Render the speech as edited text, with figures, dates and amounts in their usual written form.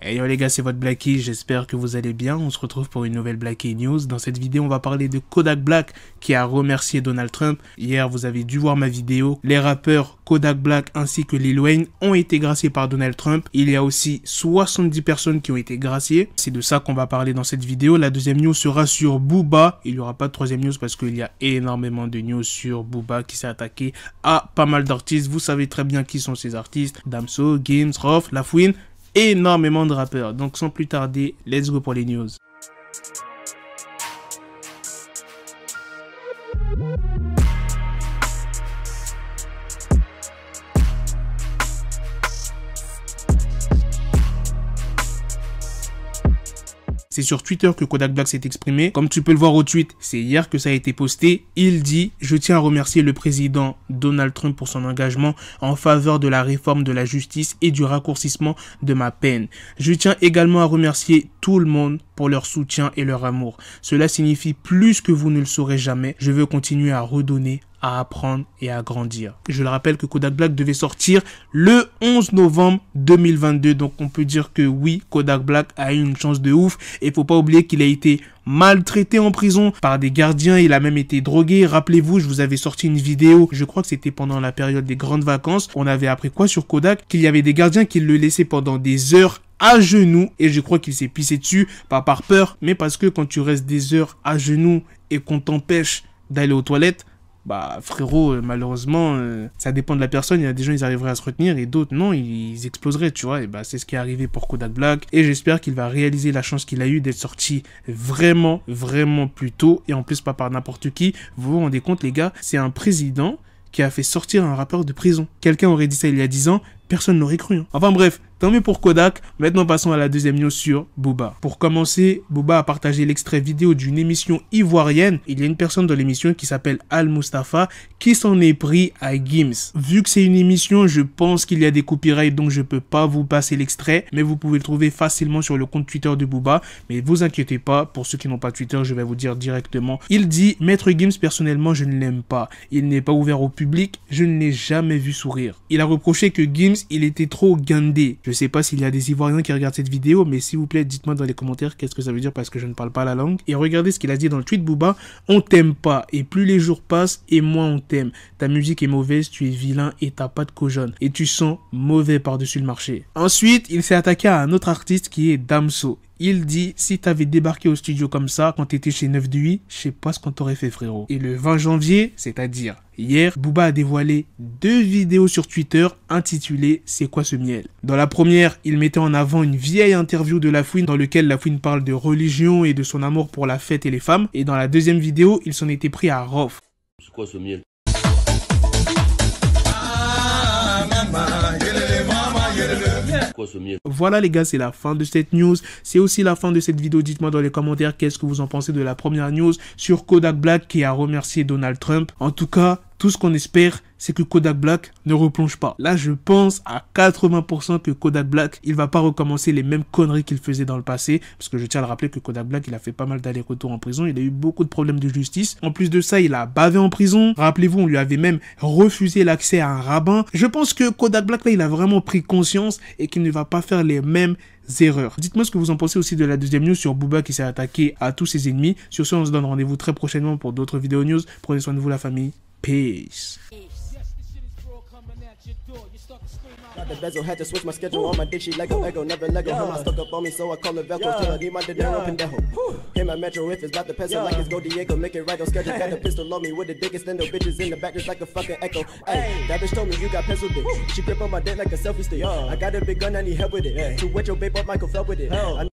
Hey yo les gars, c'est votre Blackie, j'espère que vous allez bien. On se retrouve pour une nouvelle Blackie News. Dans cette vidéo, on va parler de Kodak Black qui a remercié Donald Trump. Hier, vous avez dû voir ma vidéo. Les rappeurs Kodak Black ainsi que Lil Wayne ont été graciés par Donald Trump. Il y a aussi 70 personnes qui ont été graciées. C'est de ça qu'on va parler dans cette vidéo. La deuxième news sera sur Booba. Il n'y aura pas de troisième news parce qu'il y a énormément de news sur Booba qui s'est attaqué à pas mal d'artistes. Vous savez très bien qui sont ces artistes. Damso, Gims, Rof, La Fouine. Énormément de rappeurs. Donc sans plus tarder, let's go pour les news. C'est sur Twitter que Kodak Black s'est exprimé. Comme tu peux le voir au tweet, c'est hier que ça a été posté. Il dit « Je tiens à remercier le président Donald Trump pour son engagement en faveur de la réforme de la justice et du raccourcissement de ma peine. Je tiens également à remercier tout le monde pour leur soutien et leur amour. Cela signifie plus que vous ne le saurez jamais. Je veux continuer à redonner, à apprendre et à grandir. » Je le rappelle que Kodak Black devait sortir le 11 novembre 2022. Donc on peut dire que oui, Kodak Black a eu une chance de ouf. Et faut pas oublier qu'il a été maltraité en prison par des gardiens. Il a même été drogué. Rappelez-vous, je vous avais sorti une vidéo. Je crois que c'était pendant la période des grandes vacances. On avait appris quoi sur Kodak? Qu'il y avait des gardiens qui le laissaient pendant des heures à genoux. Et je crois qu'il s'est pissé dessus. Pas par peur, mais parce que quand tu restes des heures à genoux et qu'on t'empêche d'aller aux toilettes, bah frérot, malheureusement, ça dépend de la personne. Il y a des gens, ils arriveraient à se retenir et d'autres, non, ils exploseraient, tu vois. Et bah c'est ce qui est arrivé pour Kodak Black. Et j'espère qu'il va réaliser la chance qu'il a eu d'être sorti vraiment, vraiment plus tôt. Et en plus, pas par n'importe qui. Vous vous rendez compte, les gars, c'est un président qui a fait sortir un rappeur de prison. Quelqu'un aurait dit ça il y a 10 ans, personne n'aurait cru. Hein. Enfin bref, tant mieux pour Kodak. Maintenant passons à la deuxième news sur Booba. Pour commencer, Booba a partagé l'extrait vidéo d'une émission ivoirienne. Il y a une personne dans l'émission qui s'appelle Al Mustafa qui s'en est pris à Gims. Vu que c'est une émission, je pense qu'il y a des copyrights, donc je peux pas vous passer l'extrait, mais vous pouvez le trouver facilement sur le compte Twitter de Booba. Mais vous inquiétez pas, pour ceux qui n'ont pas Twitter, je vais vous dire directement. Il dit « Maître Gims, personnellement, je ne l'aime pas. Il n'est pas ouvert au public, je ne l'ai jamais vu sourire. » Il a reproché que Gims, il était trop gandé. Je sais pas s'il y a des Ivoiriens qui regardent cette vidéo, mais s'il vous plaît, dites-moi dans les commentaires qu'est-ce que ça veut dire parce que je ne parle pas la langue. Et regardez ce qu'il a dit dans le tweet Booba. On t'aime pas. Et plus les jours passent, et moins on t'aime. Ta musique est mauvaise, tu es vilain et t'as pas de cojonne. Et tu sens mauvais par-dessus le marché. Ensuite, il s'est attaqué à un autre artiste qui est Damso. Il dit, si t'avais débarqué au studio comme ça, quand t'étais chez 9 de 8, je sais pas ce qu'on t'aurait fait, frérot. Et le 20 janvier, c'est-à-dire hier, Booba a dévoilé 2 vidéos sur Twitter intitulées « C'est quoi ce miel ?» Dans la première, il mettait en avant une vieille interview de La Fouine dans laquelle La Fouine parle de religion et de son amour pour la fête et les femmes. Et dans la deuxième vidéo, il s'en était pris à Rof. C'est quoi ce miel? Voilà les gars, c'est la fin de cette news. C'est aussi la fin de cette vidéo. Dites-moi dans les commentaires qu'est-ce que vous en pensez de la première news sur Kodak Black qui a remercié Donald Trump. En tout cas, tout ce qu'on espère, c'est que Kodak Black ne replonge pas. Là, je pense à 80% que Kodak Black, il va pas recommencer les mêmes conneries qu'il faisait dans le passé. Parce que je tiens à le rappeler que Kodak Black, il a fait pas mal d'allers-retours en prison. Il a eu beaucoup de problèmes de justice. En plus de ça, il a bavé en prison. Rappelez-vous, on lui avait même refusé l'accès à un rabbin. Je pense que Kodak Black, là, il a vraiment pris conscience et qu'il ne va pas faire les mêmes erreurs. Dites-moi ce que vous en pensez aussi de la deuxième news sur Booba qui s'est attaqué à tous ses ennemis. Sur ce, on se donne rendez-vous très prochainement pour d'autres vidéos news. Prenez soin de vous, la famille. Peace. Got the bezel, had to switch my schedule on my dick, she Lego, Ego, never Lego. Her mind stuck up on me, so I call it Velcro. Till I need my dinero, pendejo. Hit my metro if it's about the peso, like it's Go Diego. Make it right on schedule. Got a pistol on me with the dickest endo bitches in the back, just like a fucking echo. Hey, that bitch told me you got pencil dick. She grip on my dick like a selfie stick. I got a big gun, I need help with it. To wet your babe up, Michael fell with it.